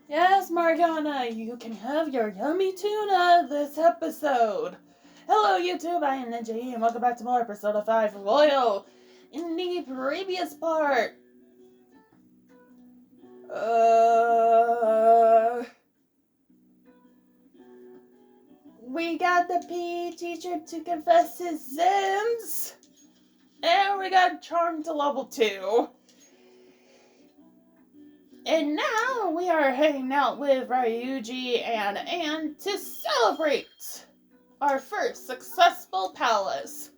Yes, Morgana, you can have your yummy tuna this episode. Hello, YouTube, I am Ninja E, and welcome back to more Persona 5 Royal. In the previous part, we got the PE teacher to confess his sins, and we got charmed to level 2. And now we are hanging out with Ryuji and Anne to celebrate our first successful palace.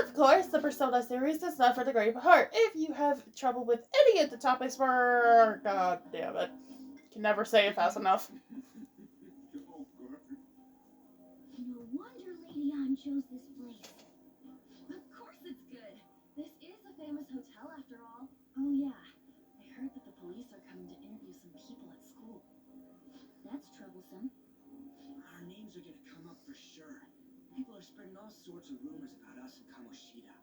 Of course, the Persona series is not for the great of heart. If you have trouble with any of the topics for... God damn it. Can never say it fast enough. No wonder Lady Anne chose this place. Of course it's good. This is a famous hotel after all. Oh yeah, I heard that the police are coming to interview some people at school. That's troublesome. Our names are gonna come up for sure. People are spreading all sorts of rumors about us in Kamoshida.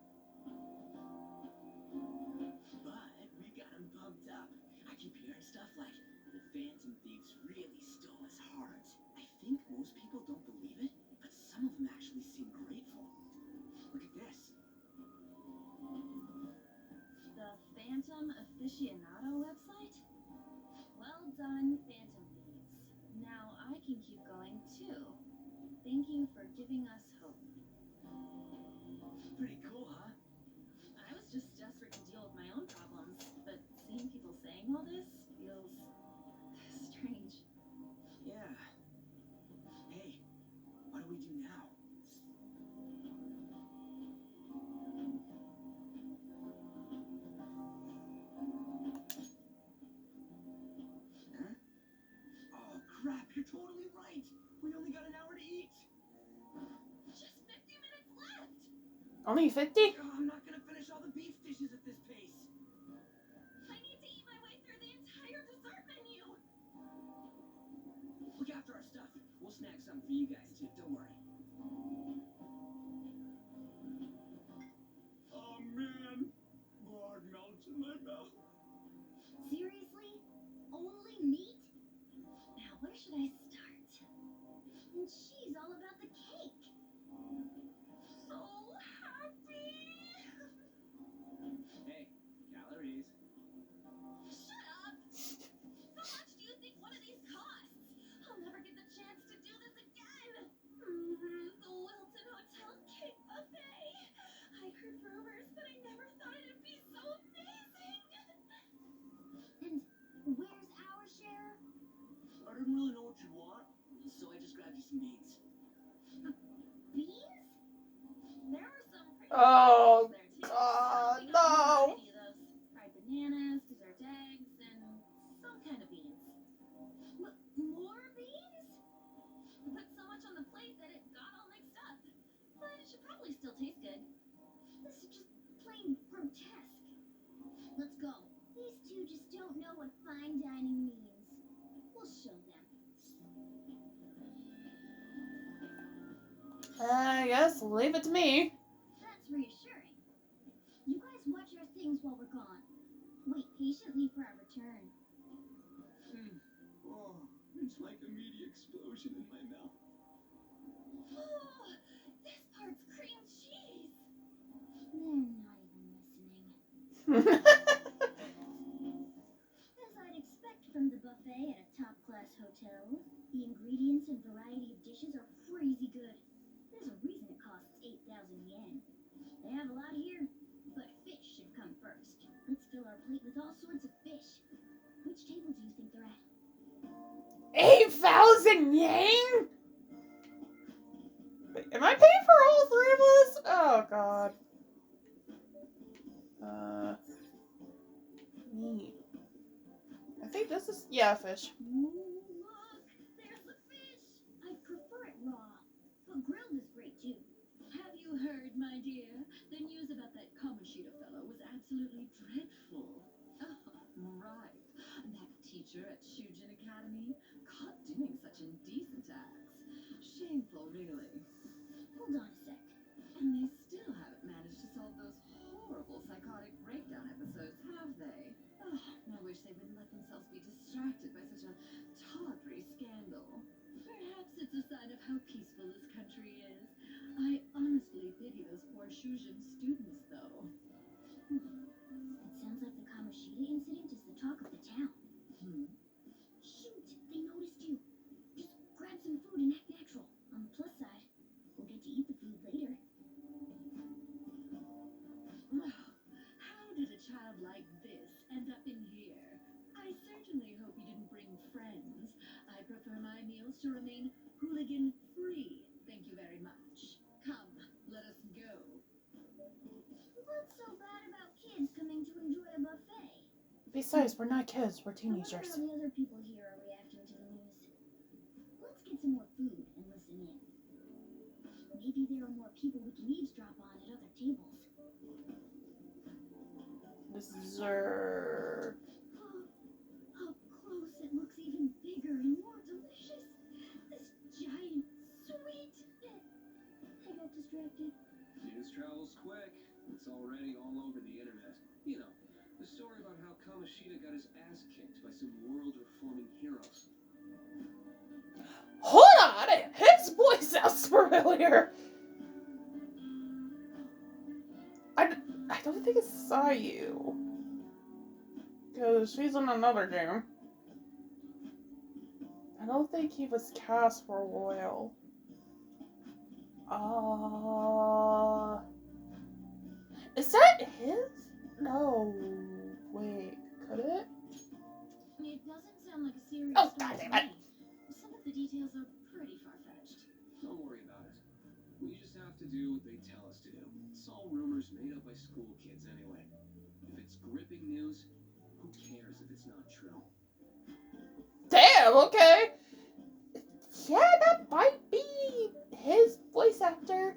But we got them pumped up. I keep hearing stuff like the Phantom Thieves really stole his heart. I think most people don't believe it, but some of them actually seem grateful. Look at this. The Phantom Aficionado website? Well done, Phantom Thieves. Now I can keep going too. Thank you for giving us hope. Pretty cool, huh? I was just desperate to deal with my own problems, but seeing people saying all this feels strange. Yeah. Hey, what do we do now? Huh? Oh, crap, you're totally right. We only got an hour to eat. Just 50 minutes left! Only 50? Oh, I'm not gonna finish all the beef dishes at this pace. I need to eat my way through the entire dessert menu! Look after our stuff. We'll snag something for you guys too, don't worry. Oh man, blood melts in my mouth. Seriously? Only meat? Now where should I start? And she's all about the cake. So happy! Hey, calories. Shut up! How much do you think one of these costs? I'll never get the chance to do this again! The Wilton Hotel Cake Buffet! I heard rumors, but I never thought it'd be so amazing! And where's our share? I didn't really know what you want, so I just grabbed you some beans. Beans? There were some pretty Oh, good there too. God, We got no. a variety of those. Fried bananas, preserved eggs, and some kind of beans. More beans? We put so much on the plate that it got all mixed up. But it should probably still taste good. This is just plain grotesque. Let's go. These two just don't know what fine dining means. We'll show them. I guess leave it to me. That's reassuring. You guys watch our things while we're gone. Wait patiently for our return. Oh, it's like a meaty explosion in my mouth. Oh, this part's cream cheese. They're not even listening. As I'd expect from the buffet at a top-class hotel, the ingredients and variety of dishes are crazy good. There's a reason it costs 8,000 yen. They have a lot here, but fish should come first. Let's fill our plate with all sorts of fish. Which table do you think they're at? 8,000 yen? Wait, am I paying for all 3 of us? Oh, God. Meat. I think this is, yeah, fish. Ooh, look! There's the fish! I prefer it raw, but grilled is great too. Have you heard, my dear? The news about that Kamoshida fellow was absolutely dreadful. Oh, right. That teacher at Shujin Academy caught doing such indecent acts. Shameful, really. Hold on a sec. And they still haven't managed to solve those horrible psychotic breakdown episodes, have they? Oh, I wish they wouldn't let themselves be else to remain hooligan-free. Thank you very much. Come, let us go. What's so bad about kids coming to enjoy a buffet? Besides, we're not kids, we're I wonder teenagers. how the other people here are reacting to the news. Let's get some more food and listen in. Maybe there are more people we can eavesdrop on at other tables. Dessert. Oh, up close it looks even bigger and more delicious. This giant sweet. I got distracted. News travels quick. It's already all over the internet. You know, the story about how Kamoshida got his ass kicked by some world-reforming heroes. Hold on! His voice sounds familiar! I don't think I saw you. Because she's in another game. I don't think he was cast for Royal. Is that his? No. Wait, could it? It doesn't sound like a serious Oh, story goddamn to it. me. Some of the details are pretty far-fetched. Don't worry about it. We just have to do what they tell us to do. It's all rumors made up by school kids anyway. If it's gripping news, who cares if it's not true? Damn, okay. Yeah, that might be his voice actor.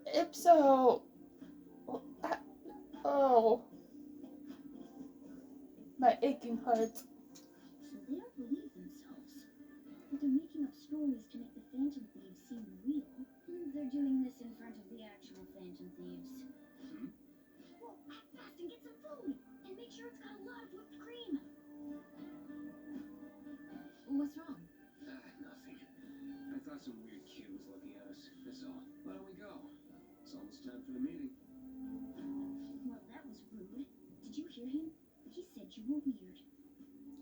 If so... Oh. My aching heart. So they don't believe themselves. But they're making up stories to make the Phantom Thieves seem real. And they're doing this in front of the actual Phantom Thieves. Well, act fast and get some food. And make sure it's got a lot of whipped cream. What's wrong? Nothing. I thought some weird kid was looking at us. That's all. Why don't we go? It's almost time for the meeting. Well, that was rude. Did you hear him? He said you were weird.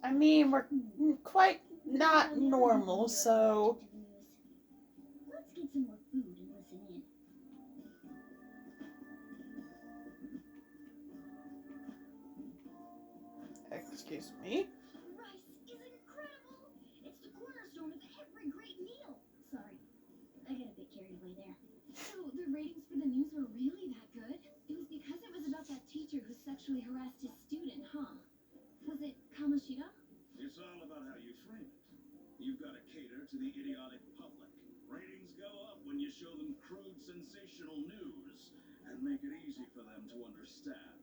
I mean, we're quite not normal, so... Let's get some more food and listen in. Excuse me? Rice is incredible. It's the cornerstone of every great meal. Sorry, I got a bit carried away there. So the ratings for the news were really that good? It was because it was about that teacher who sexually harassed his student, huh? Was it Kamoshida? It's all about how you frame it. You've got to cater to the idiotic public. Ratings go up when you show them crude, sensational news and make it easy for them to understand.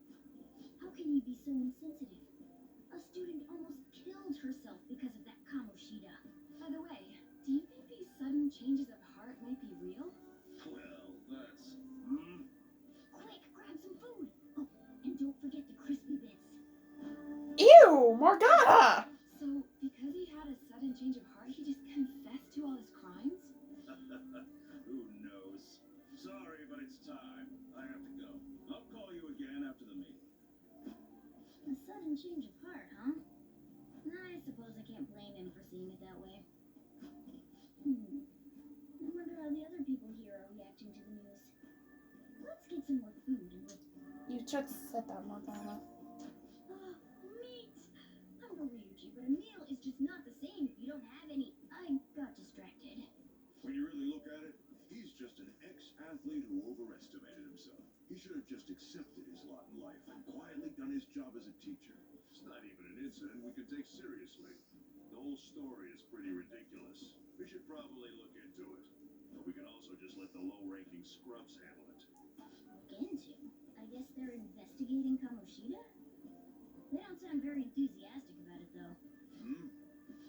How can you be so insensitive? A student almost killed herself because of that Kamoshida. By the way, do you think these sudden changes of heart might be real? Well, that's... Quick, grab some food. Oh, and don't forget the crispy bits. Ew, Morgana! So, because he had a sudden change of heart, he just confessed to all his crimes? Who knows? Sorry, but it's time. I have to go. I'll call you again after the meeting. A sudden change of heart, huh? I suppose I can't blame him for seeing it that way. I wonder how the other people here are reacting to the news. Let's get some more food and You just said that, Morgana. meat! I'm gonna read you, but a meal is just not the same if you don't have any. I got distracted. When you really look at it, he's just an ex-athlete who overestimated himself. He should have just accepted his lot in life and quietly done his job as a teacher. It's not even an incident we can take seriously. The whole story is pretty ridiculous. We should probably look into it. But we can also just let the low-ranking scrubs handle it. Look into? I guess they're investigating Kamoshida? They don't sound very enthusiastic about it, though.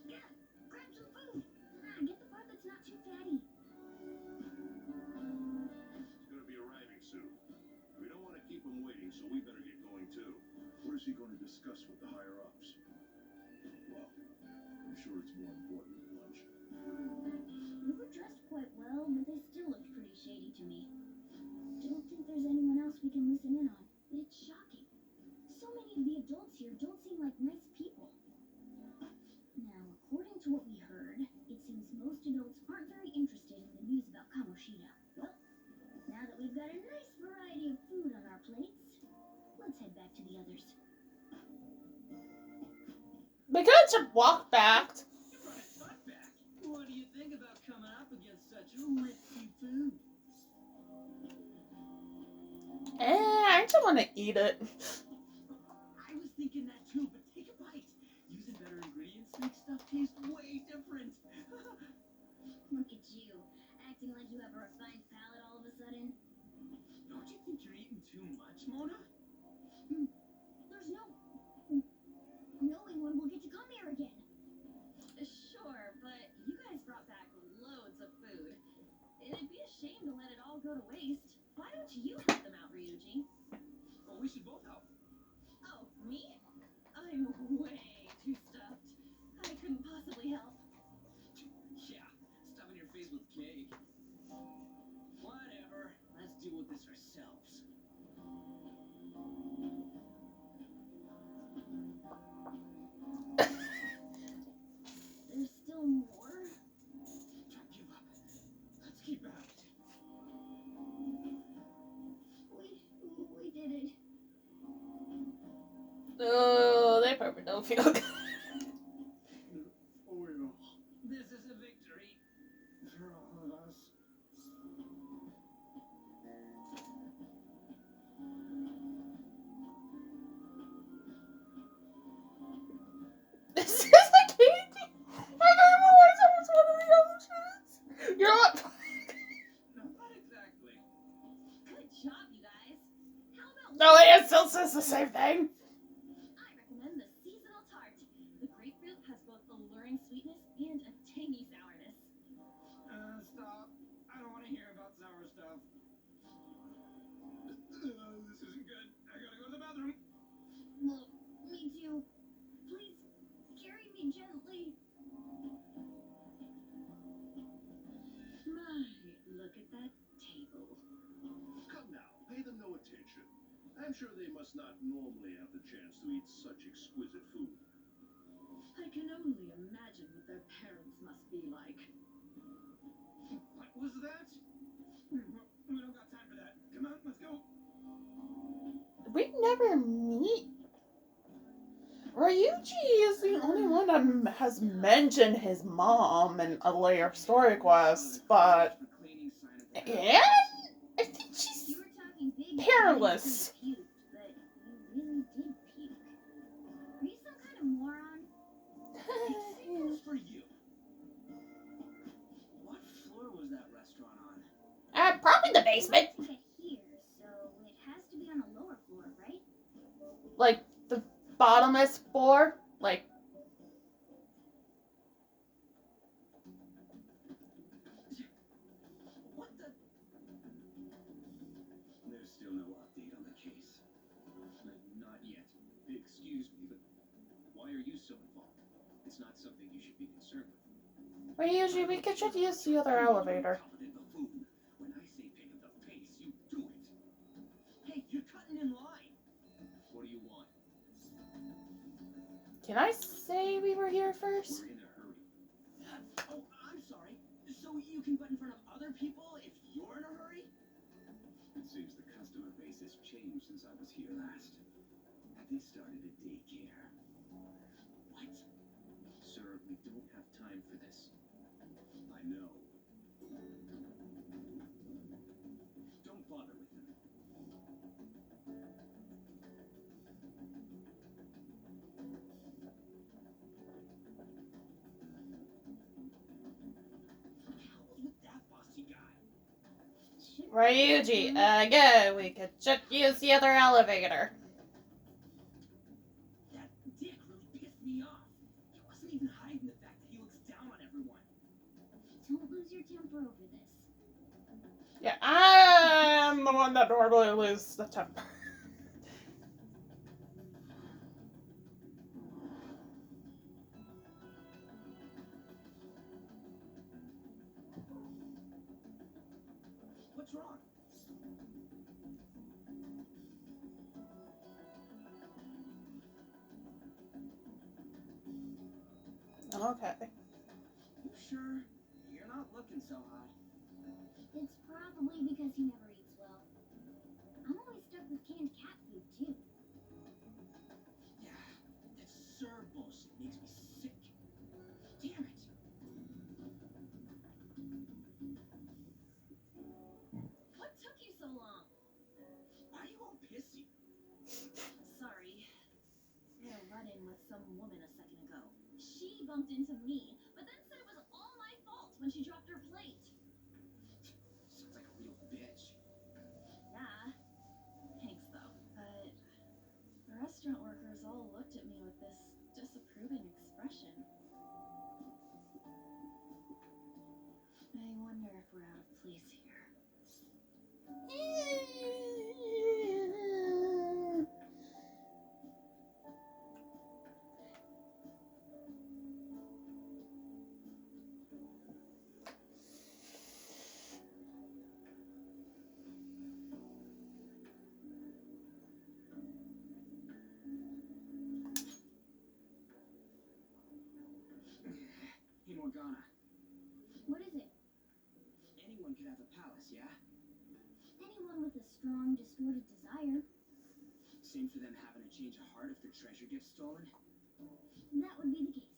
Yeah, grab some food. Get the part that's not too fatty. He's gonna be arriving soon. We don't want to keep him waiting, so we better get going too. What is he going to discuss with the higher-ups? Well, I'm sure it's more important than lunch. They were dressed quite well, but they still looked pretty shady to me. Don't think there's anyone else we can listen in on. It's shocking. So many of the adults here don't seem like nice people. Now, according to what we heard, it seems most adults aren't very interested in the news about Kamoshida. Well, now that we've got a nice variety of food on our plates, let's head back to the others. Because you walk back. You brought a truck back. actually want to eat it. I was thinking that too, but take a bite. Using better ingredients makes stuff taste way different. Look at you, acting like you have a refined palate all of a sudden. Don't you think you're eating too much, Mona? There's no knowing when we'll get to come here again. Sure, but you guys brought back loads of food. It'd be a shame to let it all go to waste. Why don't you help them out, Ryuji? Well, we should both help. Oh, me? I'm way too stuffed. I couldn't possibly help. Yeah, stuffing your face with cake. Whatever. Let's deal with this ourselves. There's still more? Don't give up. Let's keep at it. We did it. Oh, they probably don't feel good. Oil This is a victory. for all of us. This is a candy. I don't know why someone's one of the oceans. You're not. No, not exactly. Good job, you guys. How about No, it still says the same thing. I recommend the seasonal tart. The grapefruit has both alluring sweetness and a tangy sourness. Stop. I don't want to hear about sour stuff. This isn't good. I gotta go to the bathroom. Well, me too. Please, carry me gently. My, look at that table. Come now, pay them no attention. I'm sure they must not normally have the chance to eat such exquisite food. I can only imagine what their parents must be like. What was that? We don't got time for that. Come on, let's go. We never meet. Ryuji is the only one that has mentioned his mom in a later story quest, but yeah, I think she's You were talking big. peerless. You puked, but you really did puke. Are you some kind of moron? Same goes for you. What floor was that restaurant on? Probably the basement. To get here, so it has to be on a lower floor, right? Like the bottomless floor. Like What the? There's still no update on the case. Not yet. Excuse me, but why are you so involved? It's not something you should be concerned with. Ryuji, we could just use the other elevator. Confident buffoon. When I say pick up the pace, you do it. Hey, you're cutting in line. What do you want? Can I say we were here first? We're in a hurry. Oh, I'm sorry. So you can butt in front of other people if you're in a hurry? It seems the customer base has changed since I was here last. They started a daycare. What? Sir, we don't have time for this. I know. Don't bother with him. How's with that bossy guy? Ryuji, again, we could just use the other elevator. That dick really pissed me off. He wasn't even hiding the fact that he looks down on everyone. Don't lose your temper over this. Yeah, I'm the one that normally loses the temper. What's wrong? Okay. You sure? You're not looking so hot. It's probably because he never eats well. I'm always stuck with canned cat food, too. Yeah, that sir bullshit makes me sick. Damn it. What took you so long? Why are you all pissy? bumped into me, but then said it was all my fault when she dropped her plate. Sounds like a real bitch. Yeah, thanks though. But the restaurant workers all looked at me with this disapproving expression. I wonder if we're out of place here. Hey, Morgana. What is it? Anyone could have a palace, yeah? Anyone with a strong, distorted desire. Same for them having a change of heart if their treasure gets stolen? That would be the case.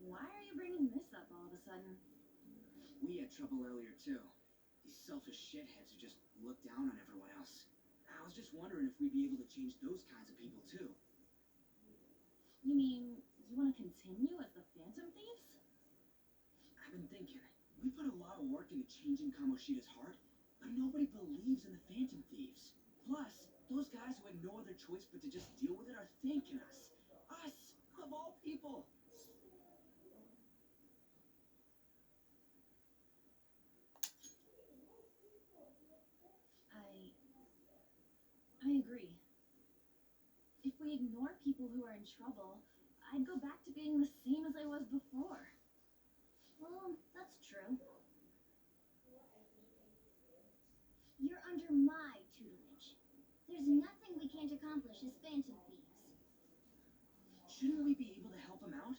Why are you bringing this up all of a sudden? We had trouble earlier, too. These selfish shitheads who just look down on everyone else. I was just wondering if we'd be able to change those kinds of people, too. You mean you want to continue as the Phantom Thieves? I've been thinking, we put a lot of work into changing Kamoshida's heart, but nobody believes in the Phantom Thieves. Plus, those guys who had no other choice but to just deal with it are thanking us. Us, of all people. I agree. If we ignore people who are in trouble, I'd go back to being the same as I was before. Well, that's true. You're under my tutelage. There's nothing we can't accomplish as Phantom Thieves. Shouldn't we be able to help them out?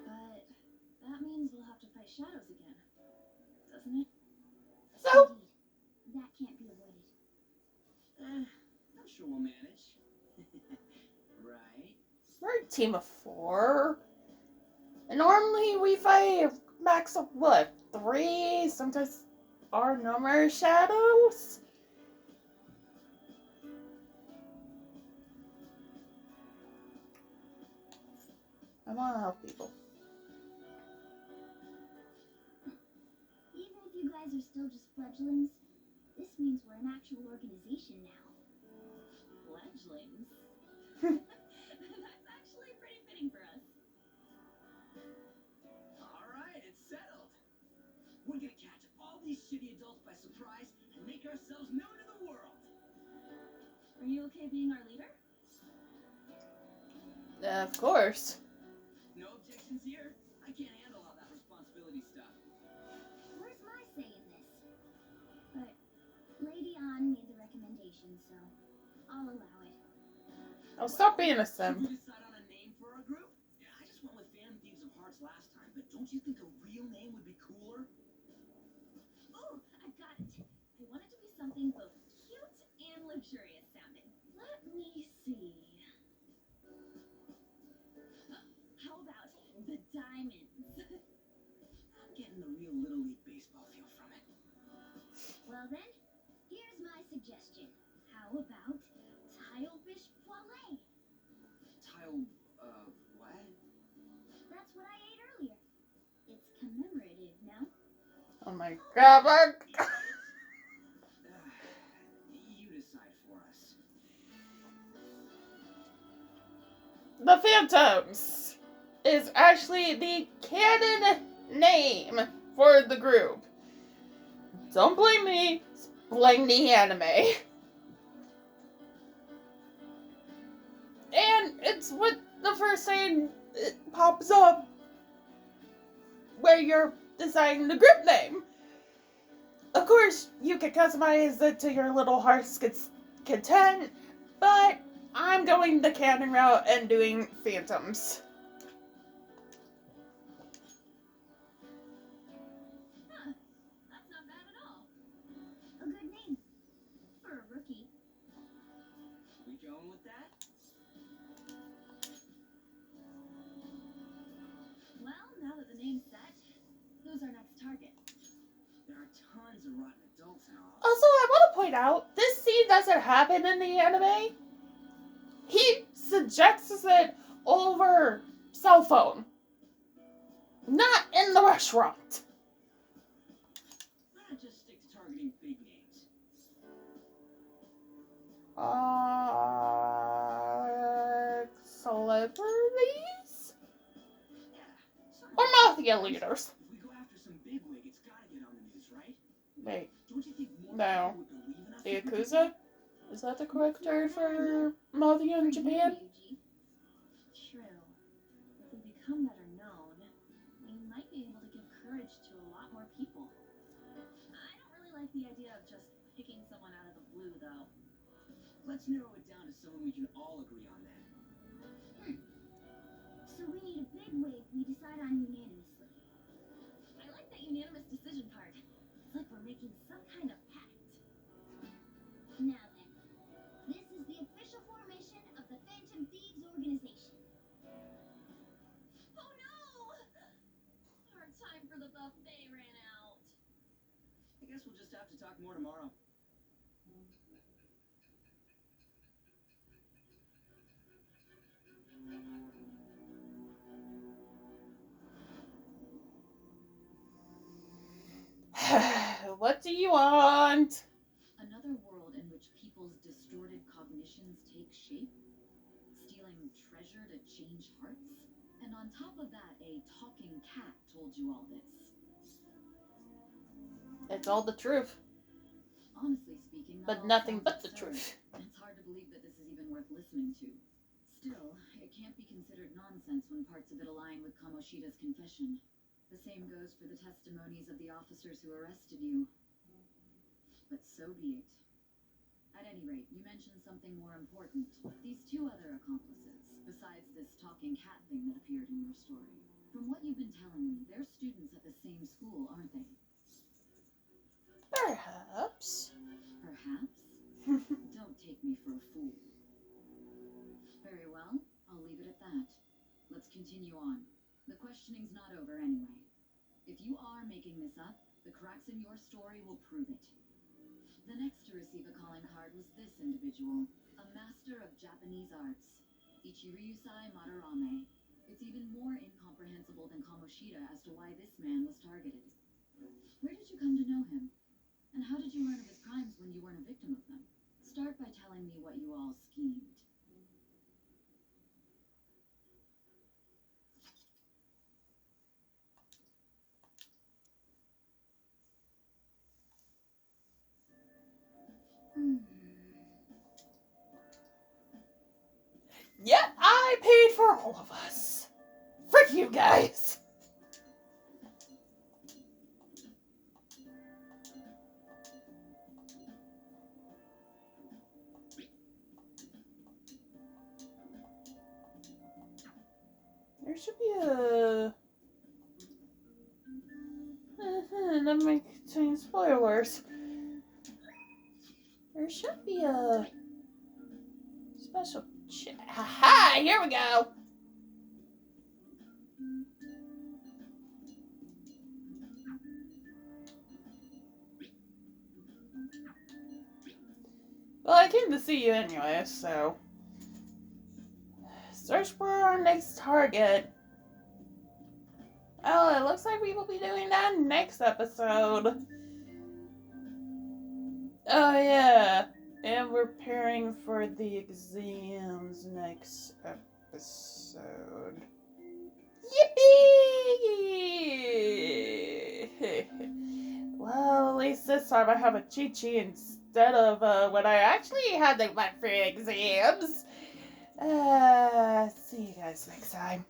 But that means we'll have to fight shadows again, doesn't it? So, Indeed. That can't be avoided. I'm sure we'll manage. Right? we're a team of 4. And normally we fight a max of what? 3? Sometimes our number shadows? I want to help people. Even if you guys are still just fledglings, this means we're an actual organization now. Fledglings. That's actually pretty fitting for us. Alright, it's settled. We're gonna catch all these shitty adults by surprise and make ourselves known to the world. Are you okay being our leader? Of course. No objections here? I can't handle all that responsibility stuff. Where's my say in this? But Lady An made the recommendation, so I'll allow it. Oh, stop being a Should sim. we decide on a name for our group? Yeah, I just went with Phantom Thieves of Hearts last time, but don't you think a real name would be cooler? Oh, I've got it. I want it to be something both cute and luxurious sounding. Let me see. How about the Diamonds? I'm getting the real Little League Baseball feel from it. Well then, here's my suggestion. How about Tilefish Poilé? What? That's what I ate earlier. It's commemorative, no? Oh my god, Mark. You decide for us. The Phantoms is actually the canon name for the group. Don't blame me, blame the anime. And it's what the first thing it pops up where you're deciding the group name. Of course, you can customize it to your little heart's content, but I'm going the canon route and doing Phantoms. Huh, that's not bad at all. A good name. For a rookie. We going with that? Well, now that the name's set, point out, this scene doesn't happen in the anime. He suggests it over cell phone. Not in the restaurant. Why not just stick to targeting big names? Celebrities? Yeah. Or mafia leaders? If we go after some bigwig, it's gotta get on the news, right? Wait, Don't you think more no. people would believe in us? The Yakuza? Is that the correct term for mafia in Japan? True. If we become better known, we might be able to give courage to a lot more people. I don't really like the idea of just picking someone out of the blue, though. Let's narrow it down to someone we can all agree on then. So we need a big wig we decide on unanimously. I like that unanimous decision part. It's like we're making some kind of pact. Now then, this is the official formation of the Phantom Thieves organization. Oh no! Our time for the buffet ran out. I guess we'll just have to talk more tomorrow. What do you want? Another world in which people's distorted cognitions take shape? Stealing treasure to change hearts? And on top of that, a talking cat told you all this. It's all the truth, Honestly speaking, that but all nothing sounds but the absurd. truth. It's hard to believe that this is even worth listening to. Still, it can't be considered nonsense when parts of it align with Kamoshida's confession. The same goes for the testimonies of the officers who arrested you. But so be it. At any rate, you mentioned something more important. These two other accomplices, besides this talking cat thing that appeared in your story. From what you've been telling me, they're students at the same school, aren't they? Perhaps. Perhaps? Don't take me for a fool. Very well, I'll leave it at that. Let's continue on. The questioning's not over anyway. If you are making this up, the cracks in your story will prove it. The next to receive a calling card was this individual, a master of Japanese arts, Ichiryusai Madarame. It's even more incomprehensible than Kamoshida as to why this man was targeted. Where did you come to know him? And how did you learn of his crimes when you weren't a victim of them? Start by telling me what you all schemed. Yep, I paid for all of us. Frick you guys. There should be a... That might contain spoilers. There should be a special chat. Haha, here we go. Well, I came to see you anyway, so... Search for our next target. Oh, it looks like we will be doing that next episode. Oh, yeah. And we're preparing for the exams next episode. Yippee! Well, at least this time I have a Chi-Chi instead of when I actually had to went for exams. See you guys next time.